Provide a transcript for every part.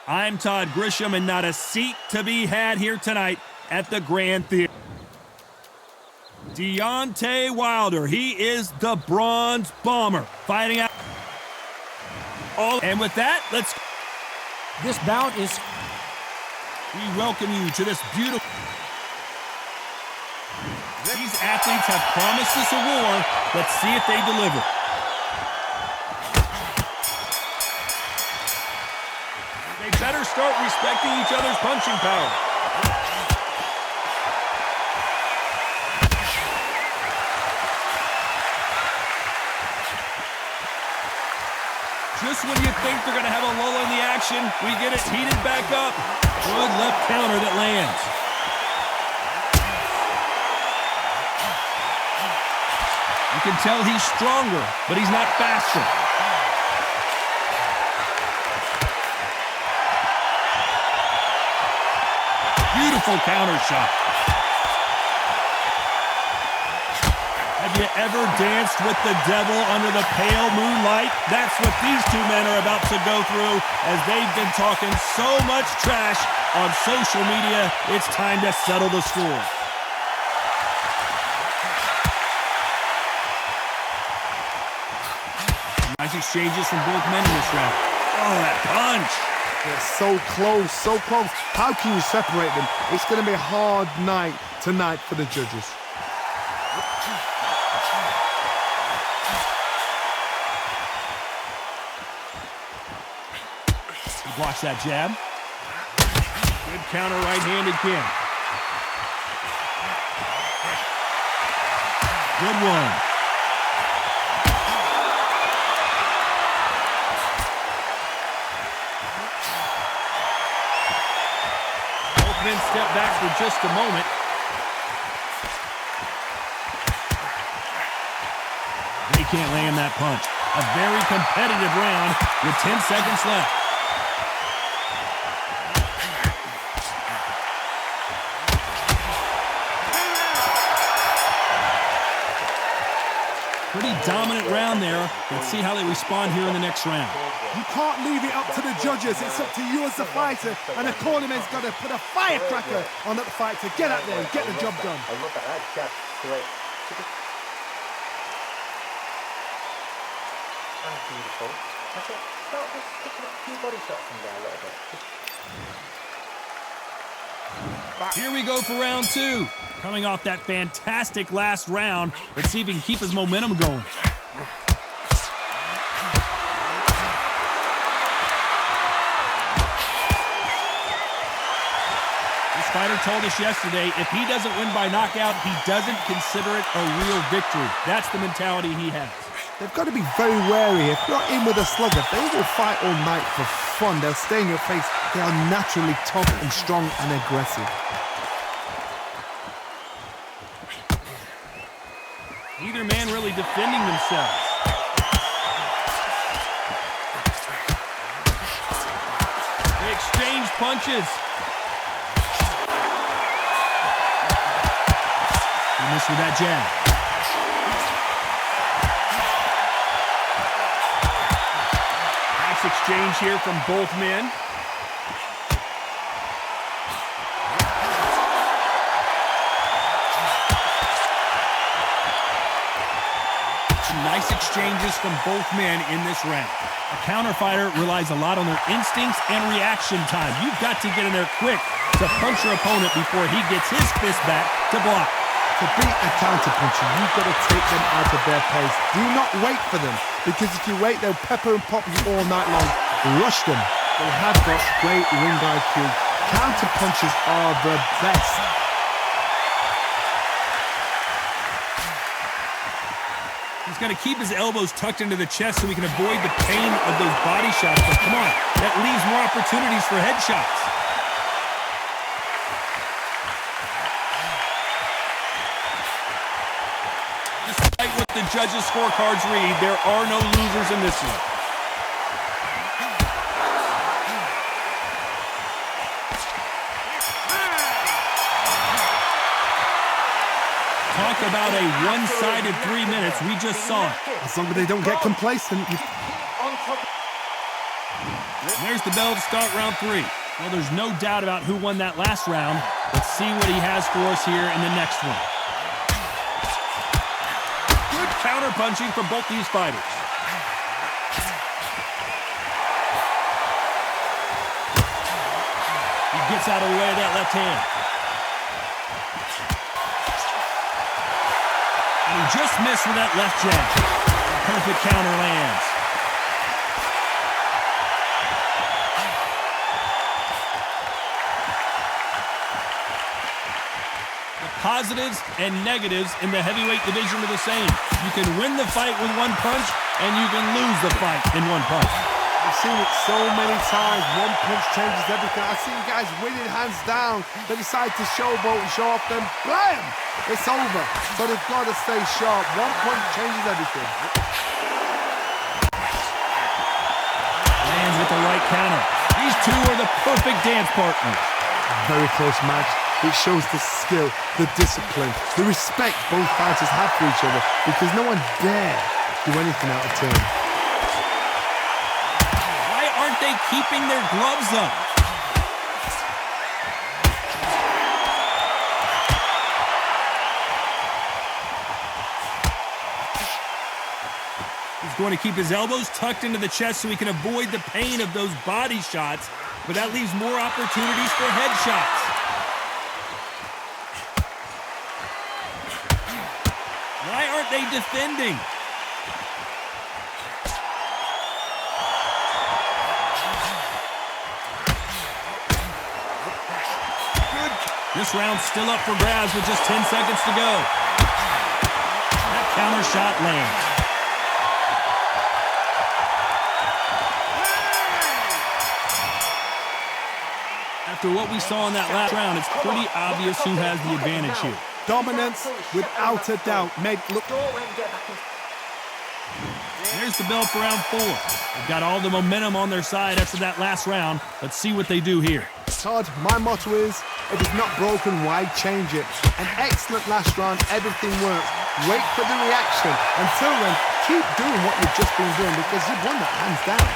I'm Todd Grisham, and not a seat to be had here tonight at the Grand Theater. Deontay Wilder, he is the Bronze Bomber, fighting out. And with that, let's... This bout is... We welcome you to this beautiful... These athletes have promised us a war. Let's see if they deliver. They better start respecting each other's punching power. Just when you think they're going to have a lull in the action, we get it heated back up. Good left counter that lands. You can tell he's stronger, but he's not faster. Beautiful counter shot. Have you ever danced with the devil under the pale moonlight? That's what these two men are about to go through as they've been talking so much trash on social media. It's time to settle the score. Nice exchanges from both men in this round. Oh, that punch. It's so close, so close. How can you separate them? It's going to be a hard night tonight for the judges. He blocks that jab. Good counter right-handed kick. Good one. Then step back for just a moment. He can't land that punch. A very competitive round with 10 seconds left. Pretty dominant round there. Let's see how they respond here in the next round. You can't leave it up to the judges. It's up to you as the fighter. And the cornerman's got to put a firecracker on that fight to get out there and get the job done. I love that jab. Great. That's beautiful. That's it. Start just picking up a few body shots from there a little bit. Here we go for round two. Coming off that fantastic last round. Let's see if he can keep his momentum going. This fighter told us yesterday, if he doesn't win by knockout, he doesn't consider it a real victory. That's the mentality he has. They've got to be very wary. If you're in with a slugger, they will fight all night for fun. They'll stay in your face. They are naturally tough and strong and aggressive. Neither man really defending themselves. They exchange punches. He missed with that jab. Nice exchange here from both men. Nice exchanges from both men in this round. A counter fighter relies a lot on their instincts and reaction time. You've got to get in there quick to punch your opponent before he gets his fist back to block. To beat a counter puncher, you've got to take them out of their pace. Do not wait for them, because if you wait, they'll pepper and pop you all night long. Rush them. They have got great ring IQ. Counter punches are the best. He's got to keep his elbows tucked into the chest so he can avoid the pain of those body shots. But come on, that leaves more opportunities for headshots. Despite what the judges' scorecards read, there are no losers in this one. Talk about a one-sided 3 minutes. We just saw it. As long as they don't get complacent. There's the bell to start round 3. Well, there's no doubt about who won that last round. Let's see what he has for us here in the next one. Good counter-punching from both these fighters. He gets out of the way of that left hand. And he just missed with that left jab. Perfect counter lands. Positives and negatives in the heavyweight division are the same. You can win the fight with one punch, and you can lose the fight in one punch. I've seen it so many times. One punch changes everything. I've seen guys winning hands down. They decide to showboat and show off, then blam! It's over. So they've got to stay sharp. One punch changes everything. Lands with the right counter. These two are the perfect dance partners. Very close match. It shows the skill, the discipline, the respect both fighters have for each other, because no one dare do anything out of turn. Why aren't they keeping their gloves up? He's going to keep his elbows tucked into the chest so he can avoid the pain of those body shots, but that leaves more opportunities for headshots. Why aren't they defending? Good. This round's still up for grabs with just 10 seconds to go. That counter shot lands. After what we saw in that last round, it's pretty obvious who has the advantage here. Dominance, without a doubt, made look. There's the bell for round 4. They've got all the momentum on their side after that last round. Let's see what they do here. Todd, my motto is, if it's not broken, why change it? An excellent last round, everything works. Wait for the reaction. Until then, keep doing what you've just been doing, because you've won that hands down.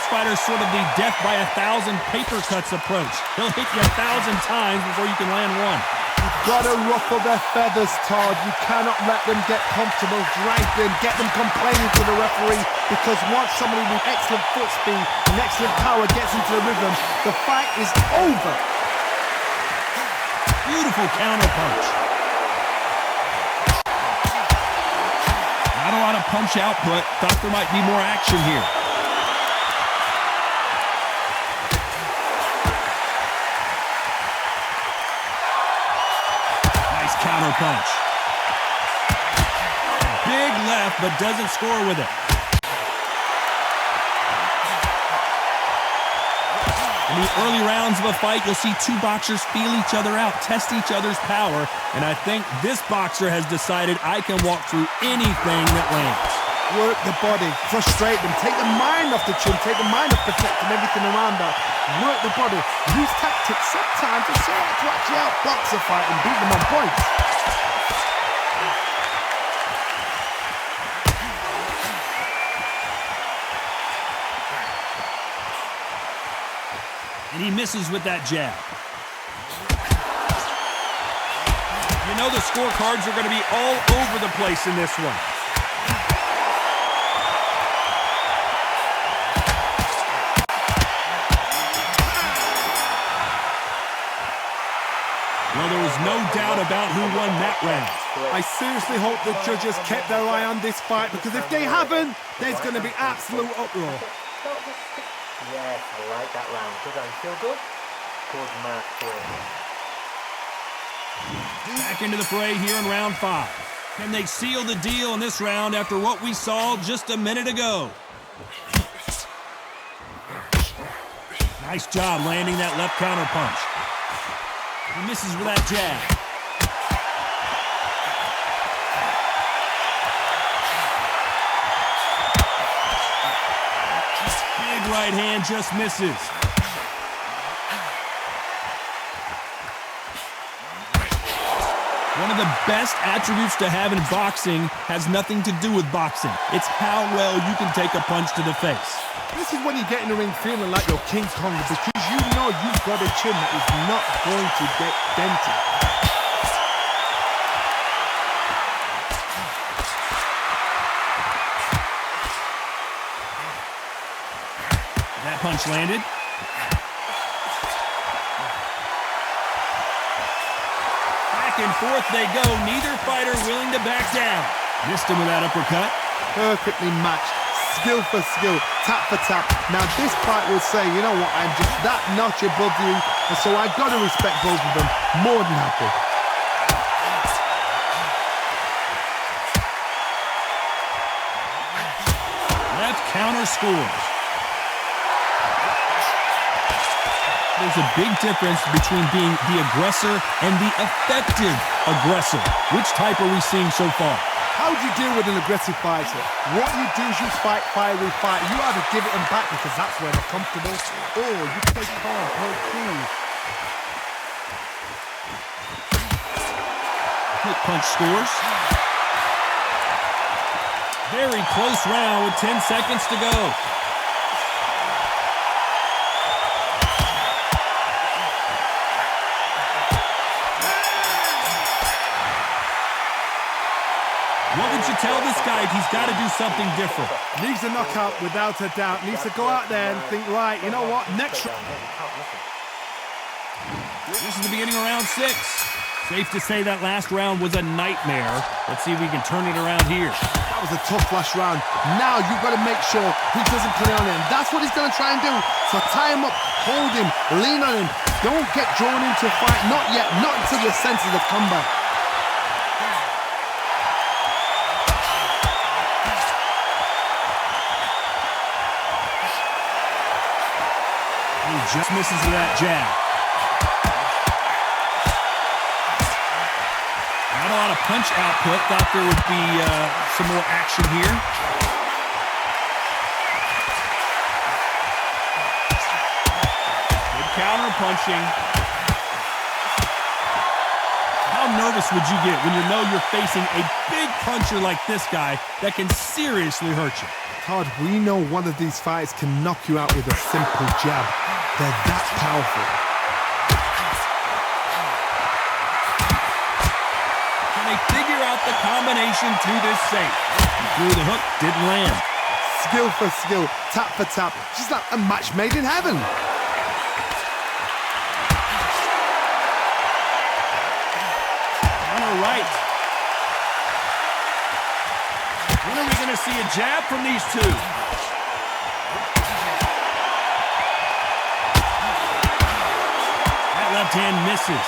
Fighter's sort of the death by 1,000 paper cuts approach. He'll hit you 1,000 times before you can land one. You've got to ruffle their feathers, Todd. You cannot let them get comfortable, drag them, get them complaining to the referee, because once somebody with excellent foot speed and excellent power gets into the rhythm, the fight is over. Beautiful counter punch. Not a lot of punch output. Thought there might be more action here. Counter punch. Big left, but doesn't score with it. In the early rounds of a fight, you'll see two boxers feel each other out, test each other's power, and I think this boxer has decided I can walk through anything that lands. Work the body, frustrate them, take the mind off the chin, take the mind off protecting everything around that. Work the body, use tactics sometimes to actually outbox a fight and beat them on points. And he misses with that jab. You know the scorecards are going to be all over the place in this one. Well, there was no doubt about who won that round. I seriously hope the judges kept their eye on this fight, because if they haven't, there's going to be absolute uproar. Yes, I like that round. Good round. Feel good? Good match for him. Back into the fray here in round 5. Can they seal the deal in this round after what we saw just a minute ago? Nice job landing that left counter punch. He misses with that jab. Big right hand just misses. One of the best attributes to have in boxing has nothing to do with boxing. It's how well you can take a punch to the face. This is when you get in the ring feeling like you're King Kong because you know you've got a chin that is not going to get dented. That punch landed. Back and forth they go. Neither fighter willing to back down. Missed him with that uppercut. Perfectly matched. Skill for skill, tap for tap. Now this fight will say, you know what, I'm just that notch above you, and so I've got to respect both of them. More than happy. Left counter scores. There's a big difference between being the aggressor and the effective aggressor. Which type are we seeing so far? How do you deal with an aggressive fighter? What you do is you fight, fire, fight. You either give it them back because that's where they're comfortable, or you play calm, play cool. Quick punch scores. Very close round with 10 seconds to go. What would you tell this guy if he's got to do something different? Needs a knockout without a doubt. Needs to go out there and think, right, you know what, next round. This is the beginning of round 6. Safe to say that last round was a nightmare. Let's see if we can turn it around here. That was a tough last round. Now you've got to make sure he doesn't put it on him. That's what he's going to try and do. So tie him up, hold him, lean on him. Don't get drawn into a fight. Not yet. Not until your senses have come back. He just misses with that jab. Not a lot of punch output. Thought there would be some more action here. Good counter punching. How nervous would you get when you know you're facing a big puncher like this guy that can seriously hurt you? Todd, we know one of these fights can knock you out with a simple jab. They're that powerful. Can they figure out the combination to this safe? He threw the hook, didn't land. Skill for skill, tap for tap. Just like a match made in heaven. Counter right. When are we going to see a jab from these two? That left hand misses.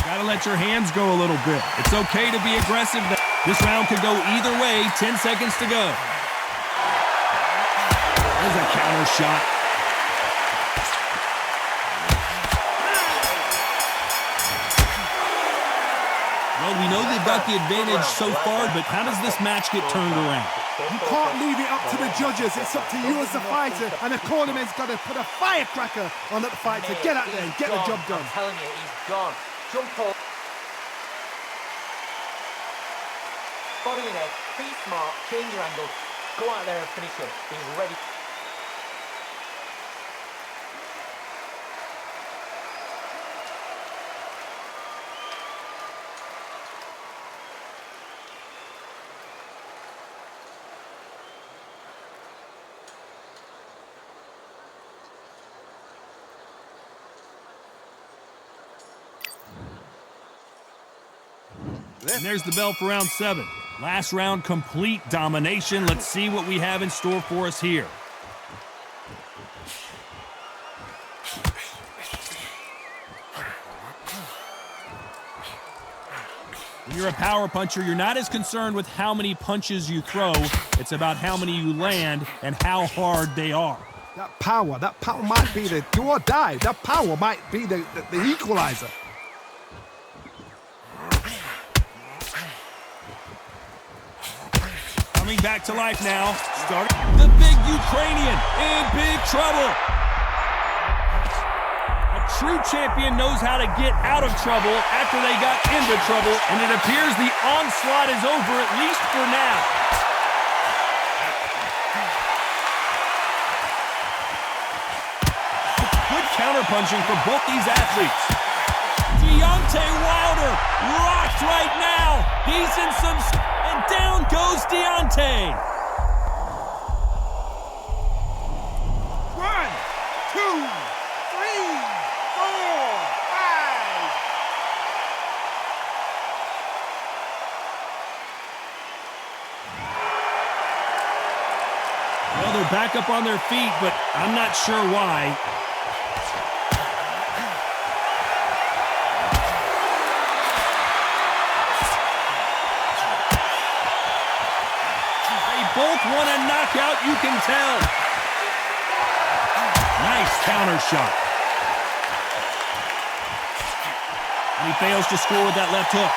Gotta let your hands go a little bit. It's okay to be aggressive. This round could go either way. 10 seconds to go. There's a counter shot. Well, we know they've got the advantage so far, but how does this match get turned around? You can't leave it up to the judges. It's up to you as the fighter, and the cornerman's got to put a firecracker on that fight to get out there and get the job done. I'm telling you, he's gone. Jump off. Body and head, be smart, change your angle, go out there and finish him. He's ready. And there's the bell for round 7. Last round, complete domination. Let's see what we have in store for us here. When you're a power puncher, you're not as concerned with how many punches you throw. It's about how many you land and how hard they are. That power might be the do or die. That power might be the equalizer. Coming back to life now. Starting the big Ukrainian in big trouble. A true champion knows how to get out of trouble after they got into trouble, and it appears the onslaught is over, at least for now. Good counterpunching for both these athletes. Deontay Wilder rocked right now. He's in some... and down goes Deontay. 1, 2, 3, 4, 5. Well, they're back up on their feet, but I'm not sure why. Both want a knockout, you can tell. Nice counter shot. And he fails to score with that left hook.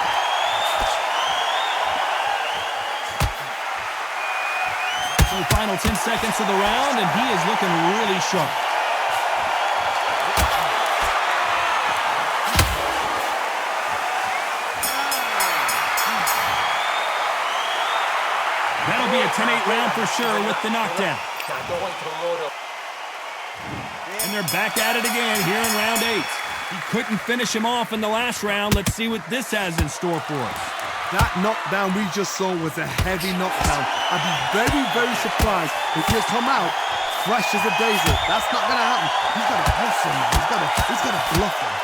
So final 10 seconds of the round, and he is looking really sharp. That'll be a 10-8 round for sure with the knockdown. And they're back at it again here in round 8. He couldn't finish him off in the last round. Let's see what this has in store for us. That knockdown we just saw was a heavy knockdown. I'd be very, very surprised if he'll come out fresh as a daisy. That's not going to happen. He's got to pulse him. He's got to bluff him.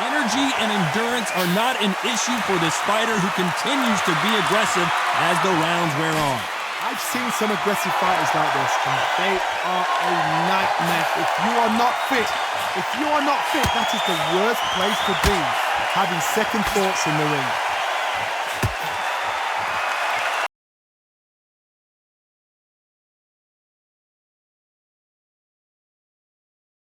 Energy and endurance are not an issue for this fighter who continues to be aggressive as the rounds wear on. I've seen some aggressive fighters like this, and they are a nightmare. If you are not fit, that is the worst place to be, having second thoughts in the ring.